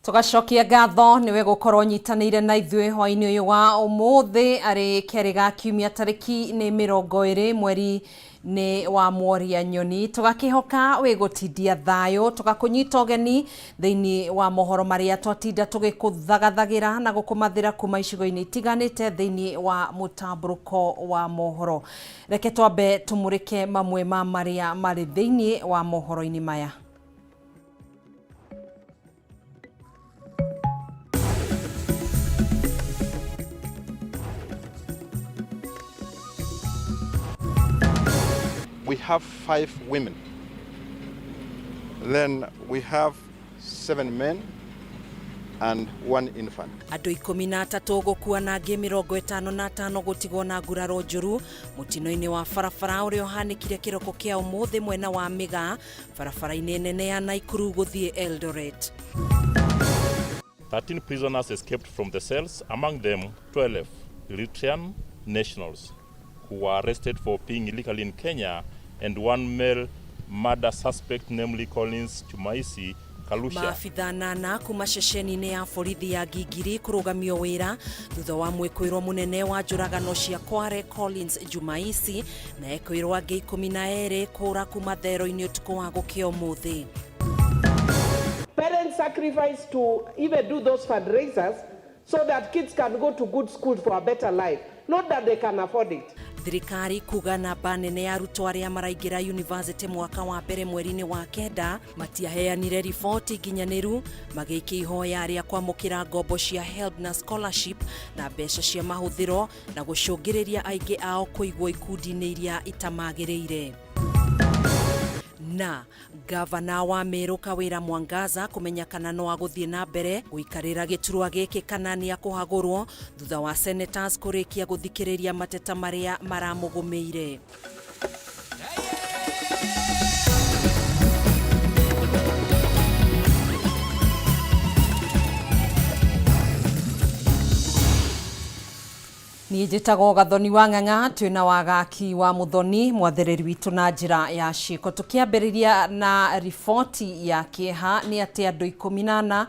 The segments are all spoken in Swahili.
Tugacokia ngatho niwe gukorwo nyitanire na ithuĩ hwainĩ ũyũ wa ũmũthĩ arĩ kerĩ ga kiumia tarĩki nĩ 20 mweri nĩ wa Mworia Nyoni tugakihoka wĩgũtindia thayũ tugakũnyita ũgeni thĩinĩ wa mohoro marĩa twatinda tũgĩkũthagathagĩra na gũkũmathĩra kuma icigo-inĩ itiganĩte thĩinĩ wa mũtambũrũko wa mohoro. Reke twambe tumũrĩke mamwe ma marĩa marĩ thĩinĩ wa mohoro-inĩ maya. We have 5 women. Then we have 7 men and 1 infant. Andũ 13 gũkua na angĩ 55 gũtigwo na nguraro njũru mũtino-inĩ wa barabara ũrĩa ũhanĩkire kĩroko kĩa ũmũthĩ mwena wa Mĩgaa barabara-inĩ nene ya Naikuru gũthiĩ Eldoret. 13 prisoners escaped from the cells, among them 12 Eritrean nationals who were arrested for being illegally in Kenya, and 1 male murder suspect, namely Collins Chumaisi Kalusha. Maabitha 8 kuma ceceni-inĩ ya borithi ya Gigiri kũrũgamio wĩra thutha wa mwĩkũĩrwo mũnene wa njũragano cia Kware Collins Jumaisi na ekwĩrwo angĩ 12 kũra kuma thero-inĩ ũtukũ wa gũkĩa ũmũthĩ. Parents sacrifice to even do those fundraisers so that kids can go to good schools for a better life, not that they can afford it. Thirikari kuga namba nene ya arutwo arĩa maraingĩra university mwaka wa mbere mweri-inĩ wa kenda matiaheanire riboti nginyanĩru magĩikia ihoya rĩa kwamũkĩra ngombo cia HELB na scholarship na mbeca cia mahũthĩro na gũcũngĩrĩria aingĩ ao kũigwo ikundi-inĩ iria itamagĩrĩire. Na gavana wa Meru Kawĩra Mwangaza kũmenya kana no agũthiĩ na mbere gũikarĩra gĩturwa gĩkĩ kana nĩ akũhagũrwo thutha wa senators kũrĩkia gũthikĩrĩria mateta marĩa maramũgũmĩire. Niĩ njĩtagwo Gathoni wa Ng'ang'a twĩna wagaki wa Muthoni mwathĩrĩri witũ na njĩra ya ciĩko. Tũkĩambĩrĩria na riboti ya kĩeha nĩ atĩ andũ 14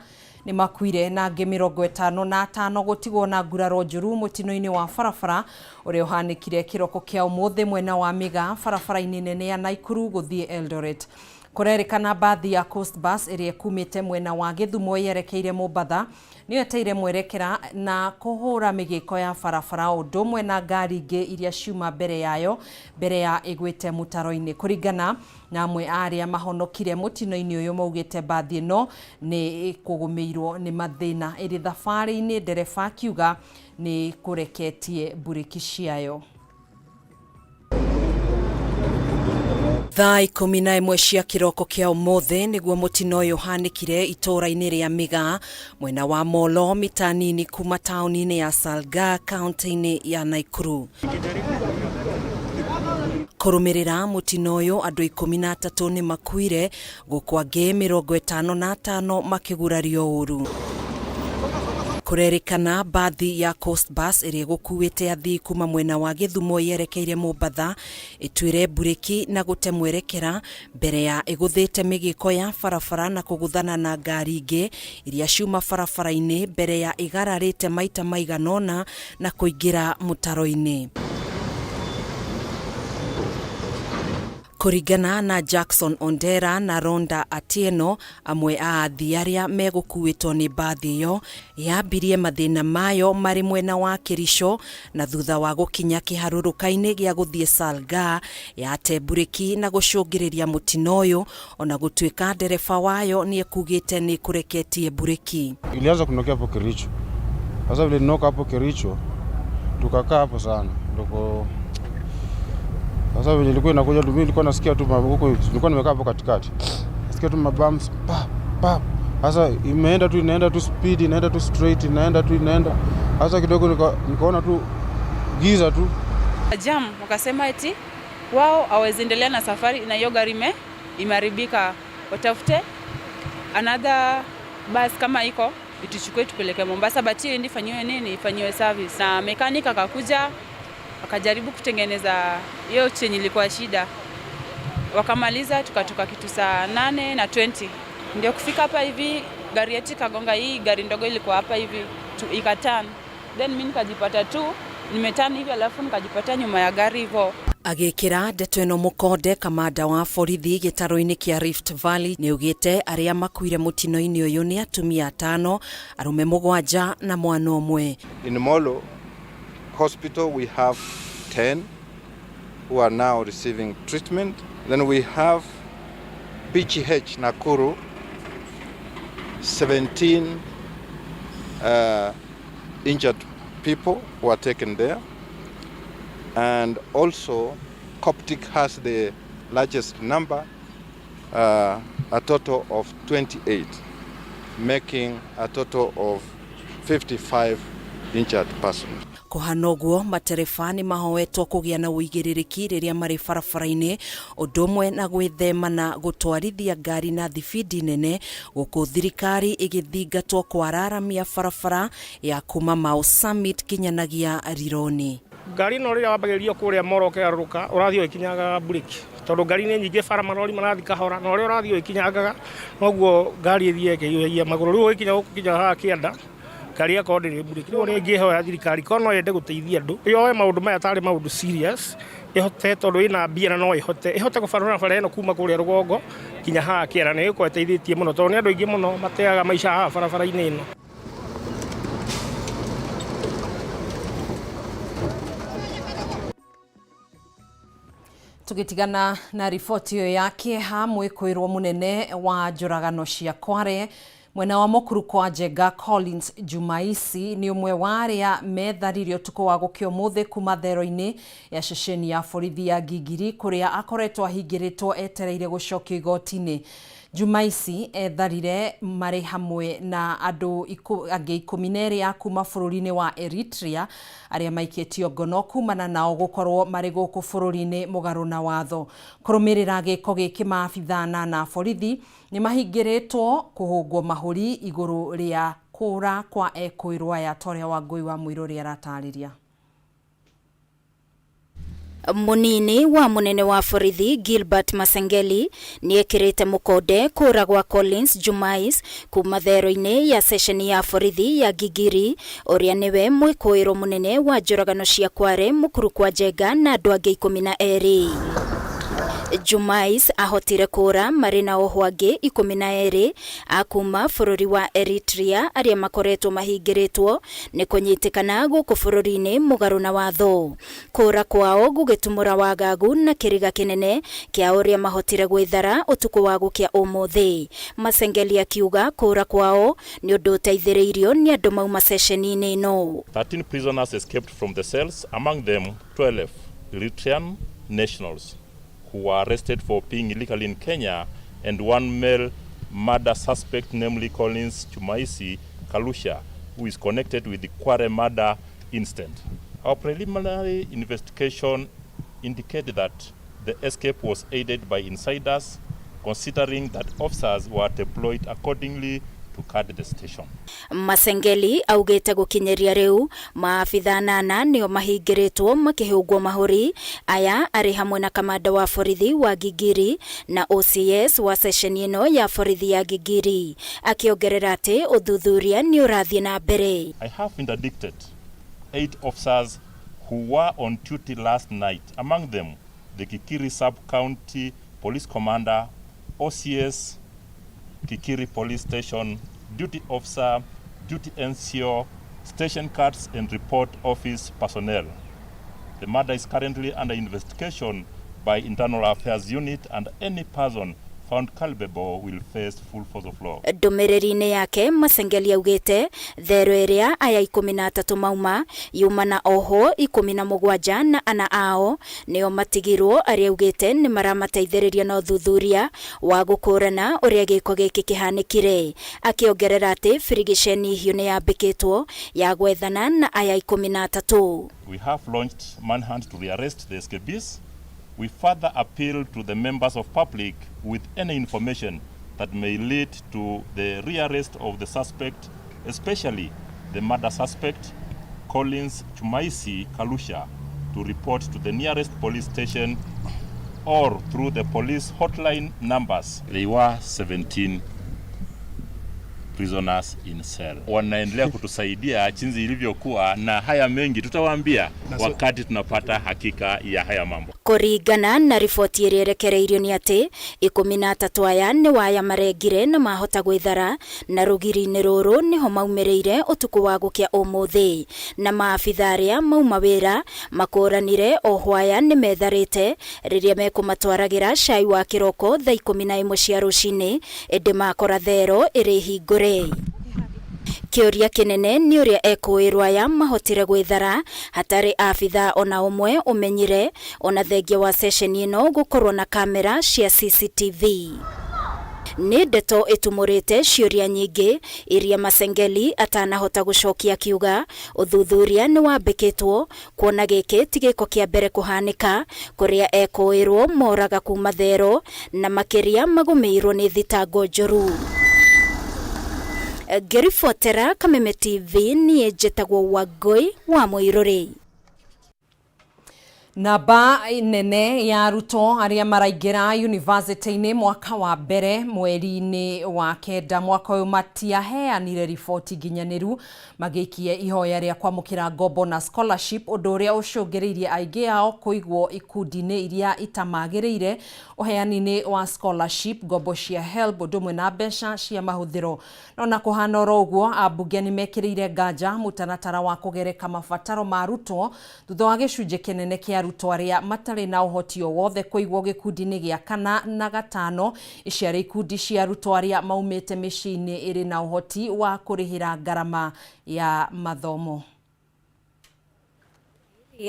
nĩ makuire na angĩ 55 gũtigwo na nguraro njũru mũtino-inĩ wa barabara ũrĩa ũhanĩkire kĩroko kĩa ũmũthĩ mwena wa Mĩgaa barabara-inĩ nene ya Naikuru gũthiĩ Eldoret. Kũrerĩkana bathi ya Coast Bus ĩrĩa kumĩte mwena wa Gĩthumo yerekeire Mombatha nĩyo eteire mwerekera na kũhũra mĩgĩko ya barabara ũndũ ũmwe na ngari ingĩ iria ciuma mbere yayo mbere ya ĩgwĩte mũtaro-inĩ. Kũringana na amwe arĩa mahonokire mũtino-inĩ ũyũ maugĩte bathi ĩno nĩ kũgũmĩirwo nĩ mathĩna ĩrĩ thabarĩ-inĩ, ndereba akiuga nĩ kũreketie mburĩki ciayo. Thaa 11 cia kĩroko kĩa ũmũthĩ nĩguo mũtino ũyũ ũhanĩkire itũũra-inĩ rĩa Mĩgaa mwena wa Molo mita nini kuma taũni-inĩ ya Salga kaunti-inĩ ya Naikuru. Kũrũmĩrĩra mũtino ũyũ andũ 13 nĩ makuire gũkũ angĩ 55 makĩgurario ũru. Kũrerĩkana bathi ya Coast Bus ĩrĩa gũkuĩte athii kuma mwena wa Gĩthumo yerekeire Mombatha ĩtuĩre mburĩki na gũte mwerekera mbere ya ĩgũthĩte mĩgĩko ya barabara na kũgũthana na ngari ingĩ iria ciuma barabara-inĩ mbere ya ĩgararĩte maita maiganona na kũingĩra mũtaro-inĩ. Kũringana na Jackson Ondera na Ronda Atieno, amwe a athii arĩa megũkuĩtwo nĩ bathi ĩyo yambirie mathĩna mayo marĩ mwena wa Kericho na thutha wa gũkinya kĩharũrũka-inĩ gĩa gũthiĩ Salga yate mburĩki na gũcũngĩrĩria mũtino ũyũ ona gũtuĩka ndereba wayo nĩ ekugĩte nĩ kũreketie mburĩki. Ilianza kunokea hapo Kericho. Sasa vile ninoka hapo Kericho tukakaa hapo sana ndoko. Sasa vile nilikuwa inakuja mimi nilikuwa nasikia tu huko, nilikuwa nimekaa hapo katikati. Nasikia tu mabumps pa. Sasa inaenda tu speed, inaenda tu straight, inaenda. Sasa kidogo nikaona tu giza tu. Jam wakasema eti wao hawezi endelea na safari na hiyo gari imeharibika. Watafute another bus kama iko ituchukue tupeleke Mombasa, but hiyo ndi fanyiwe service. Na mechanic akakuja akajaribu kutengeneza hiyo chenye ilikuwa shida. Wakamaliza tukatoka kitu saa 8:20. Ndio kufika hapa hivi gari yetu ikagonga hii gari ndogo ilikuwa hapa hivi ikaturn, then mimi nikajipata tu nimeturn hivi, alafu nikajipata nyuma ya gari hivyo. Agikira ndeto ino mukonde kamanda wa borithi gitaro-ini kia Rift Valley ni ugite aria makuire mutino-ini uyu ni atumia 5, arume 7 na mwana umwe. In Molo Hospital we have 10 who are now receiving treatment. Then we have PGH Nakuru 17 injured people who are taken there. And also Coptic has the largest number, a total of 28, making a total of 55 injured persons. Kuhana uguo matereba ni mahoetwo kugia na uigiririki riria mari barabara-ini udumwe na gwithema na gutwarithia ngari na thibidi nene guku thirikari igithingatwo kwararamia barabara ya kuma Mau Summit kinyanagia Rironi. Gari no riria wambagiririo kuria Moro keruruka urathio ikinyaga breki tondu ngari ni nyingi bara marori marathi kahora no ria urathio ikinyangaga noguo ngari ithie ikiyuhia maguru riu ikinya ha kienda ngari yakorwo ndiri breki riu ni ngihoya thirikari kono no yende guteithia andu yoe maundu maya tari maundu serious ihote tondu ina mbia no ihote kubarura bara ino kuma kuria rugongo kinya ha kiera ni ikweteithĩtie muno tondu ni andu aingi muno mateaga maisha ha barabara-ini ino. Tugitigana na ripoti iyo yake ha mwikuirwo munene wa njuragano cia Kware mwena wa mukuru kwa Njenga Collins Jumaisi ni umwe wa aria metharirio tuko wa gukio muthe kuma thero-ini ya ceceni ya borithi ya Gigiri kuria akoretwo ahingiritwo etereire gucokio igoti-ini. Jumaisi etharire mari hamwe na andu angi 12 kuma bururi-ini wa Eritrea aria maiketio ngono kumana nao gukorwo mari guku bururi-ini mugaru na watho. Kurumirira giko giki maabitha na borithi ni mahingiritwo kuhungwo mahuri iguru ria kura kwa ekuirwa ya Toria Wangui wa Muiru ria ratariria. Munini wa munene wa borithi Gilbert Masengeli ni ekirite mukonde kura gwa Collins Jumais kuma thero-ini ya sesheni ya borithi ya Gigiri uria niwe mwikuiro munene wa njuragano cia Kware mukuru kwa Njenga na andu angi 12. Jumais ahotire kura marina oho angi 12 akuma bururi wa Eritrea aria makoretwo mahingiritwo ni kunyitikana guku bururi-ini mugaru na watho. Kura kwao gugitumura wagagu na kiriga kinene kia uria mahotire gwithara utuku wa gukia umuthi. Masengeli akiuga kura kwao ni undu uteithiriirio ni andu mauma sesheni-ini ino. 13 prisoners escaped from the cells, among them 12 Eritrean nationals who were arrested for being illegally in Kenya, and one male murder suspect, namely Collins Jumaisi Kalusha, who is connected with the Kware murder incident. Our preliminary investigation indicated that the escape was aided by insiders, considering that officers were deployed accordingly to guard the station. Masengeli augete gukinyeria riu maabitha 8 nio mahingiritwo makihungwo mahuri aya ari hamwe na kamanda wa borithi wa Gigiri na OCS wa sesheni ino ya borithi ya Gigiri akiongerera ati uthuthuria ni urathie na mbere. I have interdicted 8 officers who were on duty last night, among them the Kikiri Sub-County Police Commander, OCS Kikiri Police Station, duty officer, duty NCO, station cards and report office personnel. The matter is currently under investigation by Internal Affairs Unit, and any person found culpable will face full force of law. Ndumiriri-ini yake Masengeli augite thero iria aya 13 mauma yuma na oho 17 na ana ao nio matigirwo aria augite ni maramateithiriria na uthuthuria wa gukurana uria giko giki kihanikire. Akiongerera ati frigisheni hiyo ni yambikitwo ya gwethana na aya 13. We have launched manhunt to rearrest the escapees. We further appeal to the members of public with any information that may lead to the rearrest of the suspect, especially the murder suspect, Collins Jumaisi Kalusha, to report to the nearest police station or through the police hotline numbers. They were 17 prisoners in cell. Wanaendelea kutusaidia jinsi ilivyokuwa, na haya mengi tutawaambia wakati tunapata hakika ya haya mambo. Kuringana na riboti iria irekereirio ni ati 13 aya ni waya maregire na mahota gwithara, na rugiri-ini ruru niho maumireire utuku wa gukia umuthi, na maabitha aria mauma wira makuranire oho aya ni metharite riria mekumatwaragira cai wa kiroko thaa 11 cia rucini indi makora thero iri hingure. Kioria kinene ni uria ekuirwa aya mahotire gwithara hatari abitha ona umwe umenyire ona thengia wa session ino gukorwo na kamera cia CCTV. Ni ndeto itumurite ciuria nyingi iria Masengeli atanahota gucokia kiuga uthuthuria ni wambikitwo kuona giki tigiko kia mbere kuhanika kuria ekuirwo moraga kuma thero na makiria magumirwo ni thitango njoru. Gerifotera Kameme TV ni ejetagwo Wangui wa Muiruri. Namba nene ya arutwo aria maraingira university-ini mwaka wa mbere mweri-ini wa kenda mwaka uyu matiaheanire riboti nginyaniru magiikie ihoya ria kwamukira ngombo na scholarship, undu uria ucungiriirie aingi ao kuigwo ikundi-ini iria itamagiriire uheani-ini wa scholarship, ngombo cia HELB ndumwe na mbeca cia mahuthiro. Nona kuhana uguo ambunge ni mekiriire nganja mutaratara wa kugereka mabataro ma arutwo thutha wa gicunje kinene kia arutwo aria matari na uhoti o wothe kuigwo gikundi-ini gia kana na gatano iciari ikundi cia arutwo aria maumite micii-ini iri na uhoti wa kurihira ngarama ya mathomo.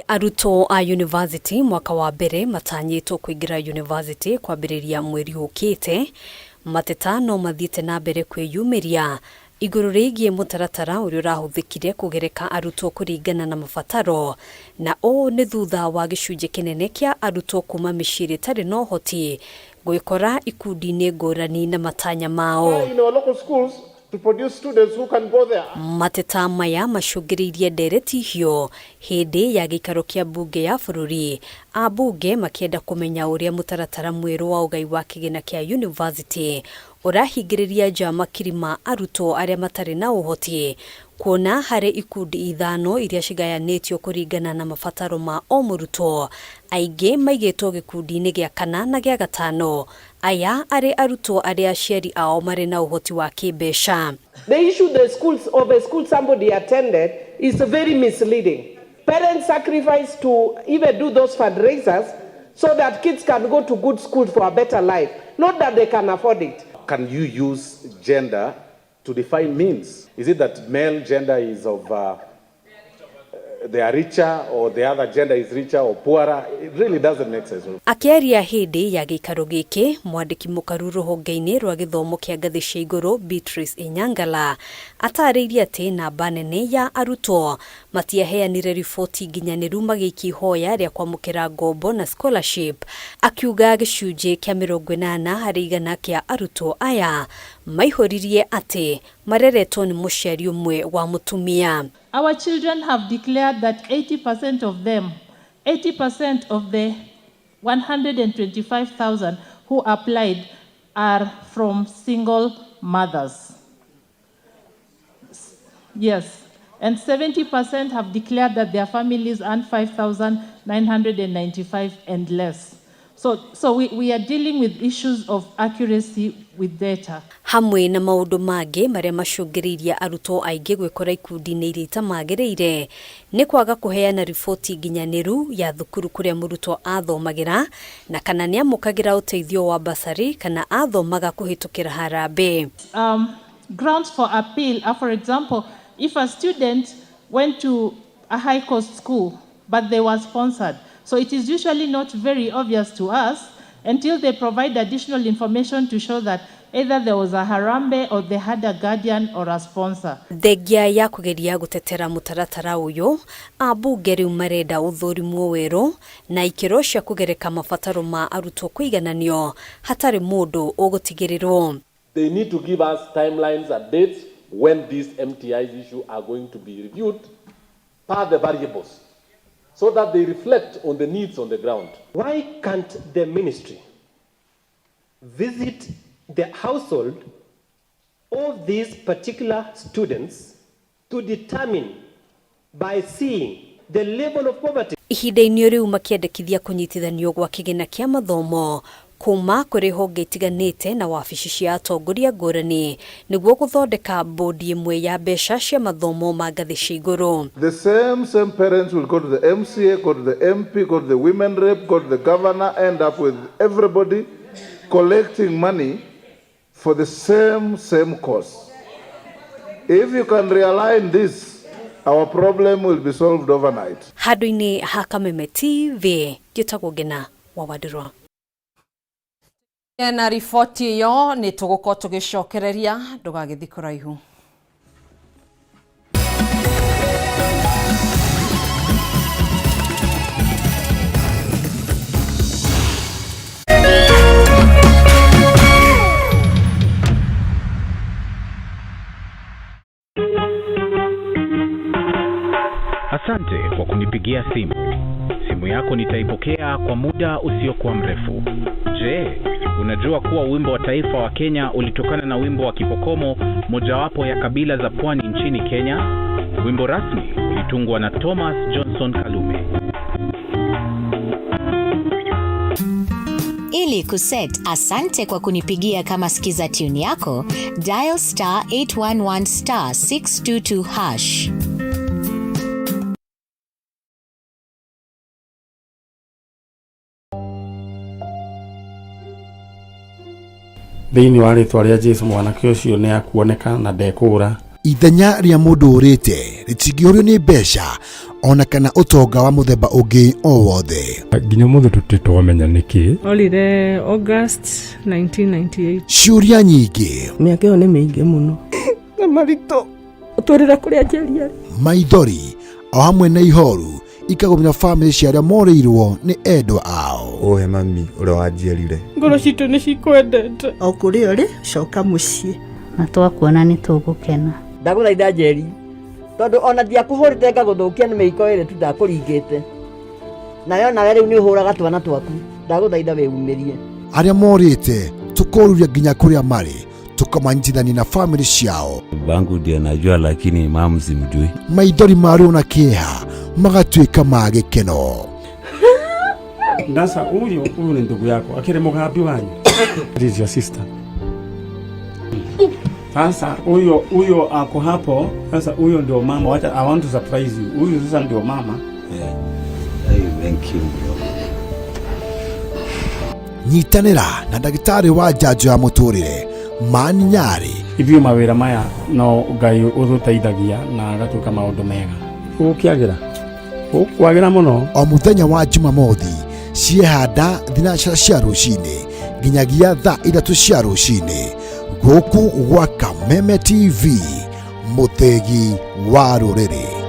Arutwo a university mwaka wa mbere matanyitwo kuingira university kwambiriria mweri ukite, mateta no mathiite na mbere kwiyumiria iguru rigie mutaratara uria urahuthikire kugereka arutwo kuringana na mabataro, na o ni thutha wa gicunje kinene kia arutwo kuma miciri tari no hoti gwikora ikundi-ini ngurani na matanya mao. In our local schools to produce students who can go there. Mateta maya macungiriirie ndereti hio hindi ya gikaro kia bunge ya bururi, abunge makienda kumenya uria mutaratara mweru wa ugai wa kigina kia university urahingiriria nja makirima arutwo aria matari na uhoti, kuona hari ikundi ithano iria cigayanitio kuringana na mabataro ma o murutwo, aingi maigitwo gikundi-ini gia kana na gia gatano, aya ari arutwo aria aciari ao mari na uhoti wa kibesha. The issue the schools of a school somebody attended is very misleading. Parents sacrifice to even do those fundraisers so that kids can go to good school for a better life, not that they can afford it. Can you use gender to define means? Is it that male gender is of they are richer, or the other gender is richer or poorer? It really doesn't make sense. Akiaria hindi ya gikaro giki mwandiki mukaru ruhonge-ini rwa githomo kia ngathi cia iguru Beatrice Inyangala atariirie ati namba nene ya arutwo matiaheanire riboti nginyaniru magiiki hoya ria kwamukira ngombo na scholarship, akiuga gicunje kia 80 hari igana kia arutwo aya maihoririe ati mareretwo ni muciari umwe wa mutumia. Our children have declared that 80% of them, 80% of the 125,000 who applied are from single mothers. Yes, and 70% have declared that their families earn 5,995 and less. So we are dealing with issues of accuracy with data. Hamwe na maundu mangĩ maria macungiriirie arutwo aingi gwikora ikundi-ini iria itamagiriire ni kwaga kuheana riboti nginyaniru ya thukuru kuria murutwo athomagira na kana ni amukagira uteithio wa basari kana athomaga kuhitukira harambe. Grounds for appeal are, for example, if a student went to a high cost school but they were sponsored. So it is usually not very obvious to us until they provide additional information to show that either there was a harambe or they had a guardian or a sponsor. Thengia ya kugeria gutetera mutaratara uyu, abunge riu marenda uthurimu weru na ikiro cia kugereka mabataro ma arutwo kwigananio hatari mundu ugutigirirwo. They need to give us timelines and dates when these MTIs issue are going to be reviewed per the variables, so that they reflect on the needs on the ground. Why can't the ministry visit the household of these particular students to determine by seeing the level of poverty. Ihinda-inĩ riu makiendekithia kunyitithanio gwa kĩgĩna kĩa mathomo kuma kũrĩ honge itiganĩte na wabici cia atongoria ngũrani nĩguo gũthondeka bodi ĩmwe ya mbeca cia mathomo ma ngathĩ cia igũrũ. The same parents will go to the MCA, go to the MP, go to the women rep, go to the governor, end up with everybody collecting money for the same cause. If you can realign this, our problem will be solved overnight. Handũ-inĩ ha Kameme TV, njĩtagwo Ngina wa Wadurwa. Na riboti iyo nĩ tũgũkorwo tũgĩcokereria, ndũgagĩthiĩ kũraihu. Asante kwa kunipigia simu. Simu yako nitaipokea kwa muda usiokuwa mrefu. Je, unajua kuwa wimbo wa taifa wa Kenya ulitokana na wimbo wa Kipokomo, mojawapo ya kabila za pwani nchini Kenya? Wimbo rasmi ulitungwa na Thomas Johnson Kalume. Ili kuset asante kwa kunipigia kama skiza tune yako, dial *811 *622 hash. Thĩinĩ wa rĩtwa rĩa Jesũ mwanake ũcio nĩ akuoneka na ndekũra. Ithenya rĩa mũndũ ũrĩte rĩtingĩũrio nĩ mbeca ona kana ũtonga wa mũthemba ũngĩ o wothe. Nginya mũndũ tũtitwamenya nĩkĩ. Olire August 1998. Ciũria nyingĩ. Mĩaka ĩyo nĩ mĩingĩ mũno. Na marito ũtũrĩra kũrĩa njeri. Maithori o hamwe na ihoru ikagomera family cia arĩa morĩirwo nĩ endwa ao. Ohe mami ũrĩa wanjiarire. Ngoro citũ nĩ cikwendete. O kũrĩa ũrĩ coka mũciĩ. Na twakuona nĩ tũgũkena. Ndagũthaitha Njeri, tondũ ona ndiakũhũrĩte ngagũthũkia nĩ mĩiko ĩrĩ tu ndakũringĩte. Nayo nawe rĩu nĩ ũhũraga twana twaku. Ndagũthaitha wĩumĩrie. Arĩa morĩte tũkoruria nginya kũrĩa marĩ tukamanyitithania na family ciao. Bangu ndiye najua lakini mamu simjui. Maithori marĩo na kĩeha magatuĩka ma gĩkeno. Ndasa huyu ni ndugu yako akire mugambi wanyu. This is your sister. Sasa huyo ako hapo. Sasa huyo ndio mama. Wacha I want to surprise you. Huyo sasa ndio mama. Yeah. Hey, thank you bro. Nyitanĩra na ndagĩtarĩ wa njanjo ya mũtũrĩre Mani Nyari. Ithuĩ mawĩra maya no Ngai ũtũteithagia na agatuĩka maũndũ mega. Ũkĩagĩra mũno. O mũthenya wa Jumamothi ciehanda thinacara cia rũcinĩ nginyagia thaa 3 cia rũcinĩ gũkũ gwa Kameme TV, mũthegi wa rũrĩrĩ.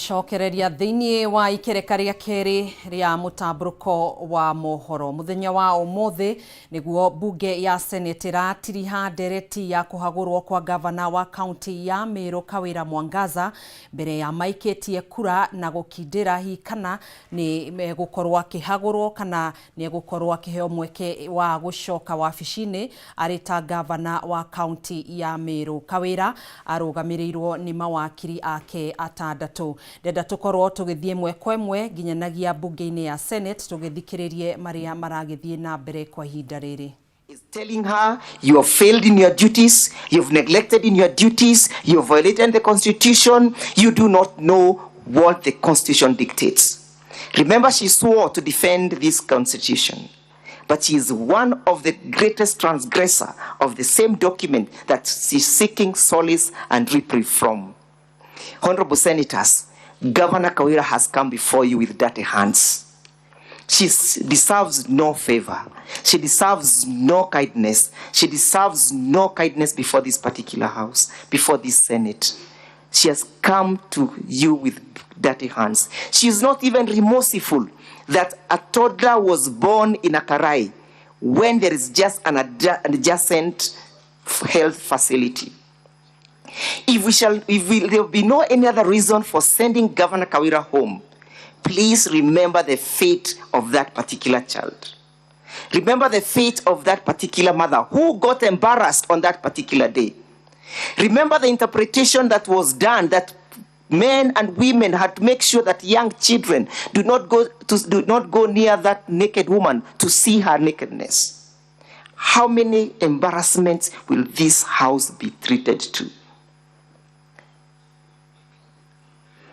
Cokereria thĩinĩ wa ikereka rĩa kerĩ rĩa mũtambũrũko wa mohoro. Mũthenya wa ũmũthĩ nĩguo bunge ya Senate ĩratiriha ndereti ya kũhagũrwo kwa gavana wa kaunti ya Meru Kawĩra Mwangaza mbere ya maikĩtie kura na gũkindĩra hihi kana nĩ gũkorwo akĩhagũrwo kana nĩ gũkorwo akĩheo mweke wa gũcoka wabici-inĩ arĩ ta gavana wa kaunti ya Meru. Kawĩra arũgamĩrĩirwo nĩ mawakiri ake atandatũ. Ndenda tukorwo tugithie mwe kwa ĩmwe nginyanagia bunge-inĩ ya Senate tugithikĩrĩrie maria maragithie na mbere kwa ihinda rĩrĩ. Is telling her you have failed in your duties, you've neglected in your duties, you've violated the Constitution, you do not know what the Constitution dictates. Remember, she swore to defend this Constitution, but she is one of the greatest transgressors of the same document that she's seeking solace and reprieve from. Honorable Senators, Governor Kawĩra has come before you with dirty hands. She deserves no favor. She deserves no kindness. She deserves no kindness before this particular house, before this Senate. She has come to you with dirty hands. She is not even remorseful that a toddler was born in a karai when there is just an adjacent health facility. If there will be no any other reason for sending Governor Kawira home, please remember the fate of that particular child. Remember the fate of that particular mother who got embarrassed on that particular day. Remember the interpretation that was done, that men and women had to make sure that young children do not go near that naked woman to see her nakedness. How many embarrassments will this house be treated to?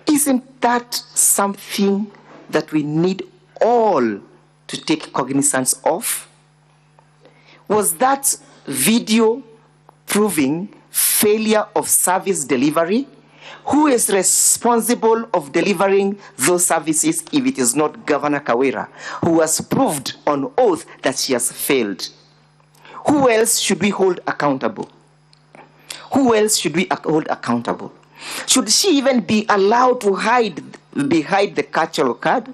Isn't that something that we need all to take cognizance of? Was that video proving failure of service delivery? Who is responsible of delivering those services if it is not Governor Kawira, who has proved on oath that she has failed? Who else should we hold accountable? Who else should we hold accountable? Should she even be allowed to hide behind the cultural card?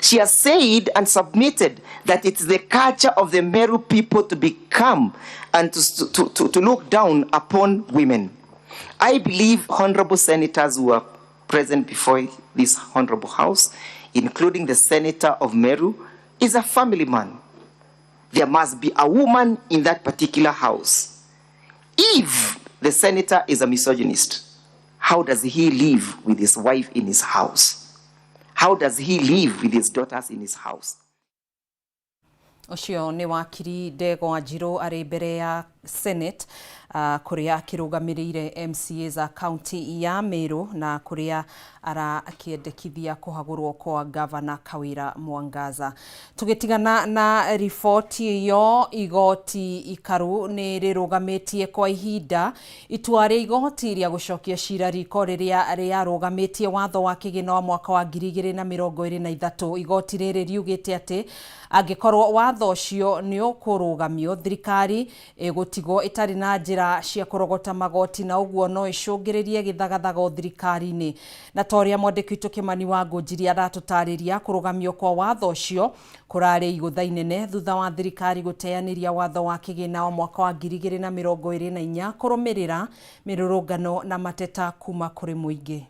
She has said and submitted that it's the culture of the Meru people to become and to look down upon women. I believe honorable senators who are present before this honorable house, including the senator of Meru, is a family man. There must be a woman in that particular house. If the senator is a misogynist, how does he live with his wife in his house? How does he live with his daughters in his house? Ocio ni wakiri Ndegwa Njiru ari mbere ya Senate kuria akirugamirire MCA za county ya Meru na kuria akiendekithia kuhagurwo kwa Governor Kawira Mwangaza. Tugitigana na ripoti iyo, igoti ikaru ni rirugametie kwa ihinda itua ria igoti ria gucokia cira riko riria rugametie watho wa kigina wa mwaka wa 2023. Igoti riri riugite ati angikorwo watho ucio ni ukurugamio, thirikari gutigwo itari na njira cia kurogota magoti na uguo no icungiririe githagathago thirikari-ini. Na toria mwandiki witũ Kimani Wangũnjiri aratutariria kurugamio kwa watho ucio kurari igutha inene thutha wa thirikari guteaniria watho wa kigina wa mwaka wa 2024 kurumirira mirurungano na mateta kuma kuri muingi.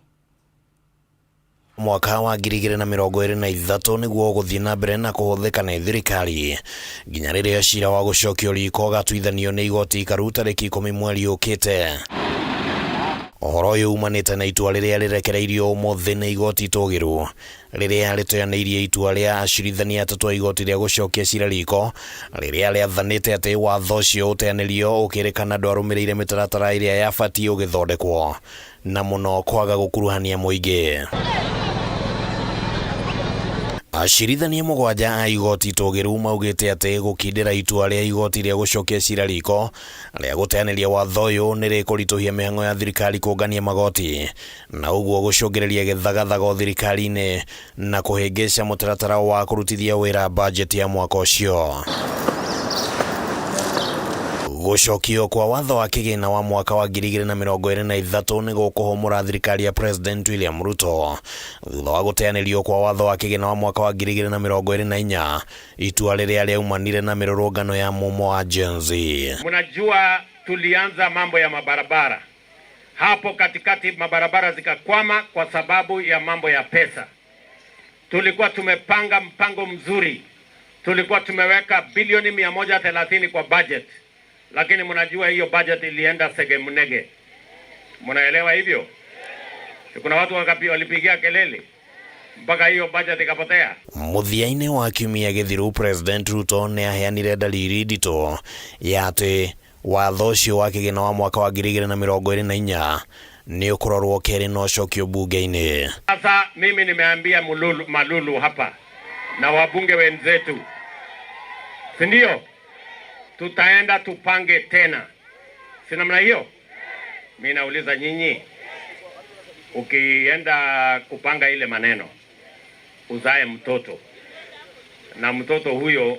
Mwaka wa 2023 niguo guthii na mbere na kuhuthika ni thirikari nginya riria cira wa gucokio riko gatuithanio ni igoti ikaru tariki 10 mweri ukite. Ohoro uyu umanite na itua riria rirekereirio umuthi ni igoti tugiru riria ritoyaneirie itua ria acirithania atatu a igoti ria gucokia cira riko riria riathanite ati watho ucio uteanirio ukirikana ndwarumirire mitaratara iria yabatie ugithondekwo na muno kwaga gukuruhania muingi. Acirithania mugwanja a igoti tugiru maugite ati gukindira itua ria igoti ria gucokia cira riko ria guteaniria watho uyu ni rikurituhia mihango ya thirikari kungania magoti na uguo gucungireria githagathago thirikari-ini na kuhingica mutaratara wa kurutithia wira budget ya mwaka ucio. Gucokio kwa watho wa kigina wa mwaka wa 2023 ni gukuhumura thirikari ya President William Ruto thutha wa guteanirio kwa watho wa kigina wa mwaka wa 2024 itua riria riaumanire na mirurungano ya mumo wa Gen Z. Mnajua tulianza mambo ya mabarabara hapo katikati, mabarabara zikakwama kwa sababu ya mambo ya pesa. Tulikuwa tumepanga mpango mzuri, tulikuwa tumeweka bilioni 130 kwa budget. Lakini mnajua hiyo budget ilienda segemnege. Mnaelewa hivyo? Kuna watu walipigia kelele mpaka hiyo budget ikapotea. Muthiaine wa kiumia githiru President Ruto ni aheanire dalili ndito ya ati watho ucio wa kigina wa mwaka wa 2024 ni ukurorwo keri no cokio bunge-ini. Sasa mimi nimeambia Malulu hapa na wabunge wenzetu, si ndio? Tutaenda tupange tena. Si namna hiyo? Mimi nauliza nyinyi, ukienda kupanga ile maneno, uzae mtoto na mtoto huyo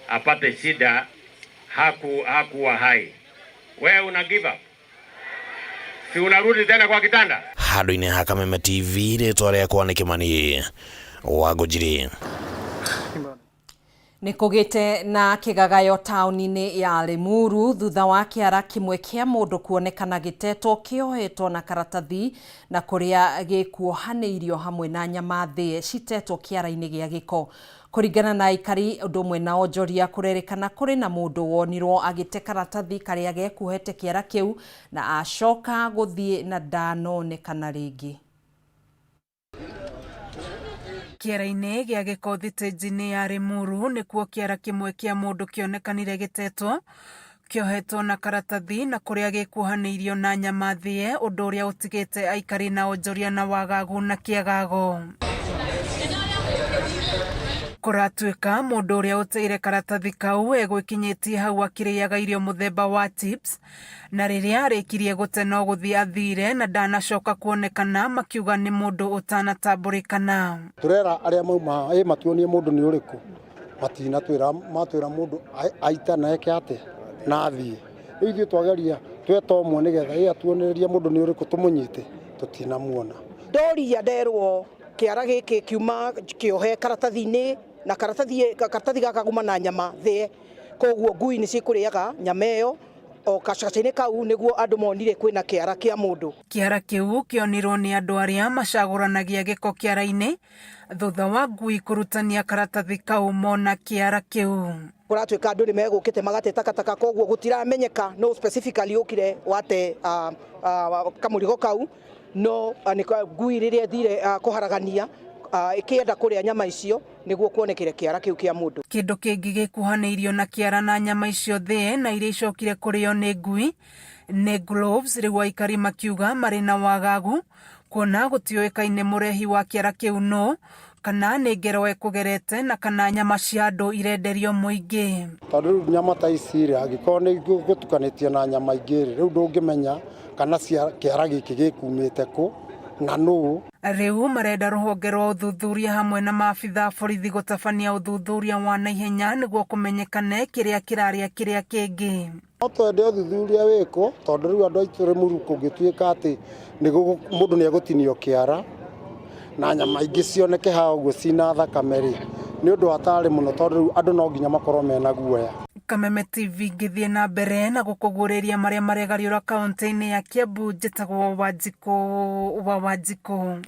apate shida, hakuwa hai, wewe una give up? Si unarudi tena kwa kitanda? Handu-ini ha Kameme TV ritwa riakwa ni Kimani Wangũnjiri. Nikugite na kigagayo tauni-ini ya Limuru thutha wa kiara kimwe kia mundu kuonekana giteto kiohetwo na karatathi na kuria gikuohaneirio hamwe na nyama thie citetwo kiara-ini gia giko. Kuringana na aikari undu umwe na onjoria kurerikana kuri na mundu wonirwo agite karatathi karia gekuhete kiara kiu na acoka guthie na ndanonekana ringi. Kiara-ini gia giko thitĩnji-inĩ ya Limuru nĩkuo kiara kimwe kia mundu kionekanire giteto kiohetwo na karatathi na kuria gikuohaneirio na nyama thie, undu uria utigite aikari na onjoria na wagagu na kiagago. Kuratuika mundu uria uteire karatathi kau egwikinyitie hau akiriaga irio muthemba wa tips, na riria arikirie gute no guthie athire na ndanacoka kuonekana, makiuga ni mundu utanatamburikana. Turera aria mauma matuonie mundu ni uriku matina twira matwira mundu aita na eke ate na athie ithuĩ twageria tweta ũmwe nigetha atuonereria mundu ni uriku tumunyite tutinamuona. Ndoria nderwo kiara giki kiuma kiohe karatathi-ini na karatathi gaka kuma na nyama thie, koguo ngui ni cikuriaga nyama iyo o kacacaini kau niguo andu monire kwina kiara kia mundu. Kiara kiu kionirwo ni andu aria macaguranagia giko kiara-ini thutha wa ngui kurutania karatathi kau mona kiara kiu. Kuratuika andu ni megukite magate takataka, koguo gutiramenyeka no specifically ukire wate kamurigo kau no ngui riria thire kuharagania ikienda kuria nyama icio niguo kuonekire kiara kiu kia mundu. Kindu kingi gikuhaneirio na kiara na nyama icio thie na iria icokire kurio ni ngui ni gloves, riu aikari makiuga mari na wagagu kuona gutioikaine murehi wa kiara kiu no kana ni ngero ekugerete na kana nyama cia andu irenderio muingi. Tondu nyama ta ici ri agikorwo ni gutukanitie na nyama ingi riu ndungimenya kana cia kiara giki gikumite ku na no. Riu marenda ruhonge rwa uthuthuria hamwe na maabitha borithi gutabania uthuthuria wa naihenya niguo kumenyekane kiria kiraria kiria kingi. No twende uthuthuria wiko tondu riu andu aitu Limuru kungituika ati mundu ni egutinio kiara na nyama ingi cioneke ha uguo cina thakame ri ni undu atari muno tondu riu andu no nginya makorwo mena guoya. Kameme TV ngithie na mbere na gukuguriria maria maregariura kaunti-ini ya Kiambu, njitagwo Wanjiko.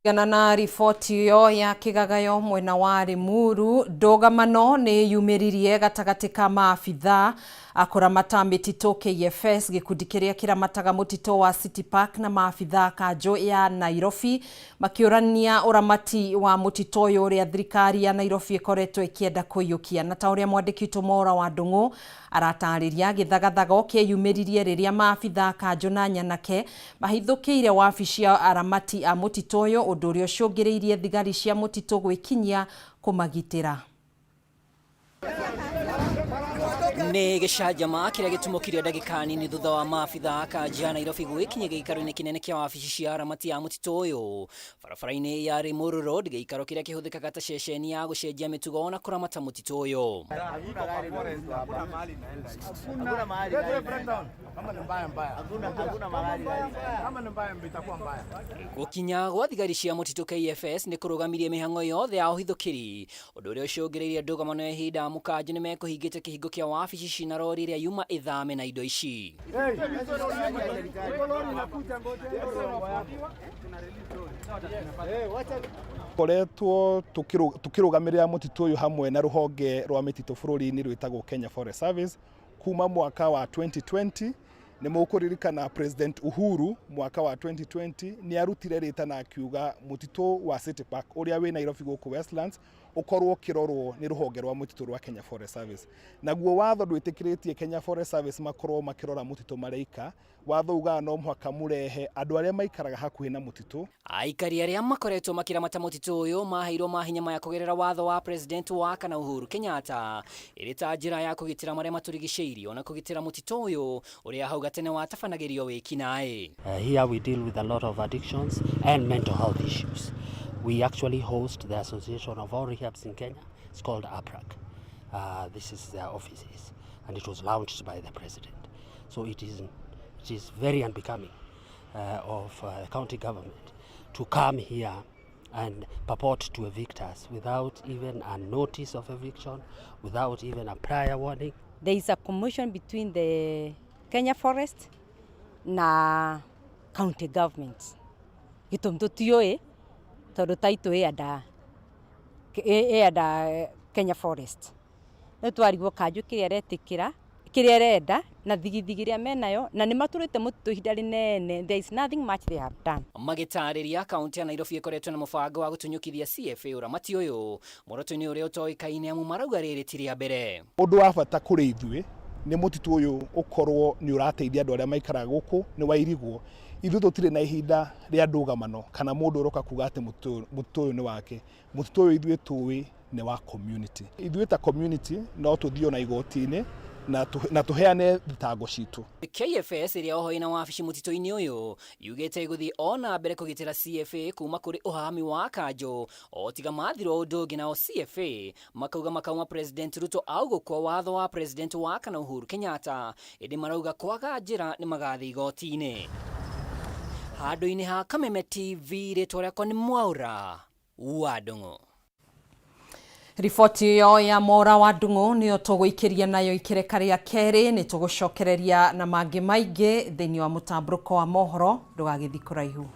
Gana na riboti iyo ya kigagayo mwena wa Limuru, ndogamano ni yumiririe gatagati ka maabitha akuramata mitito KFS gikundi kiria kiramataga mutito wa City Park na maabitha kanjo ya Nairobi makiurania uramati wa mutito uyu uria thirikari ya Nairobi ikoretwo ikienda kuyukia. Na ta uria mwandiki Tumora wa Ndung'u aratariria githagathago kiyumiririe riria maabitha kanjo na Nyanake mahithukiire wabici ya aramati a mutito uyu, undu uria ucungiriirie thigari cia mutito gwikinyia kumagitira. Nĩ gĩcanjama kĩrĩa gĩtumũkire ndagĩka nini thutha wa maabitha kanjo Nairobi gwikinyia gĩikaro-inĩ kĩnene kĩa wabici cia aramati a mũtitũ ũyũ barabara-inĩ ya Limuru Road, gĩikaro kĩrĩa kĩhũthĩkaga ta ceceni ya gũcenjia mĩtugo na kũramata mũtitũ ũyũ. Gũkinya gwa thigari cia mũtitũ KFS nĩ kũrũgamirie mĩhang'o yothe ya ũhithũkĩri, ũndũ ũrĩa ũcũngĩrĩirie ndugamano ya ihinda mũkanjũ nĩ mekũhingĩte kĩhingo kĩa wabici ici na rori ĩrĩa yuma ithame na indo ici. Koretwo tukirugamirira mũtitũ ũyũ hamwe na ruhonge rwa mĩtitũ bũrũri-inĩ rwĩtagwo Kenya Forest Service kuma mwaka wa 2020. Nĩ mũkũririkana President Uhuru mwaka wa 2020 nĩ arutire rĩta na akiuga mũtitũ wa City Park ũrĩa wĩ Nairobi gũkũ Westlands ukorwo kirorwo ni ruhonge rwa mutito rwa Kenya Forest Service. Naguo watho ndwĩtĩkĩrĩtie Kenya Forest Service makorwo makirora mutito mareika, watho uga no mũhaka mũrehe andũ arĩa maikaraga hakuhĩ na mutito. Aikari arĩa makoretwo makiramata mutito ũyũ maheirwo mahinya ma kũgerera watho wa President wa kana Uhuru Kenyatta ĩrĩ ta njĩra ya kũgitĩra marĩa matũrigicĩirie na kũgitĩra mutito ũyũ ũrĩa hauga tene watabanagĩrio wĩkinaĩ. Here we deal with a lot of addictions and mental health issues. We actually host the Association of All Rehabs in Kenya. It's called APRAC. This is their offices, and it was launched by the president. So it is very unbecoming of the county government to come here and purport to evict us without even a notice of eviction, without even a prior warning. There is a commotion between the Kenya Forest na county governments. Gitumtu tioe tondu taito ada Kenya Forest. No twarigwo kanju kiria retikira kiria renda na thigithigiria menayo na nimaturite mutu ihinda rinene. There is nothing much they have done. Magitariria kaunti ya Nairobi ikoretwo na mubango wa gutunyukithia CFA uramati uyu muroto-ini uria utoikaine amu marauga riri ti ria mbere. Undu wa bata kuri ithuĩ ni mutitu uyu ukorwo ni urateithia andu aria maikara guku ni wairigwo ithu tutire na ihinda ria ndugamano kana mundu uroka kuga ati mutu uyu ni wake. Mutu uyu ithuĩ tuwi ni wa community. Ithuĩ ta community no tuthio na igoti-ini na tuheane thitango citu. KFS iria oho ina wabici mutito-ini uyu yugite iguthi ona mbere kugitira CFA kuma kuri uhami wa kanjo o tiga mathiro undu ungi nao CFA makauga makauma President Ruto augo kwa watho wa President wa kana Uhuru Kenyatta indi marauga kwaga njira ni magathi igoti-ini. Handu-ini ha Kameme TV ritwa riakwa ni Mwaura wa Ndung'u. Riboti yo ya Mwaura wa Ndung'u niyo tuguikiria nayo ikireka ria keri ni tugucokereria na mangi maingi thiini wa mutamburuko wa mohoro ndugagithi kuraihu.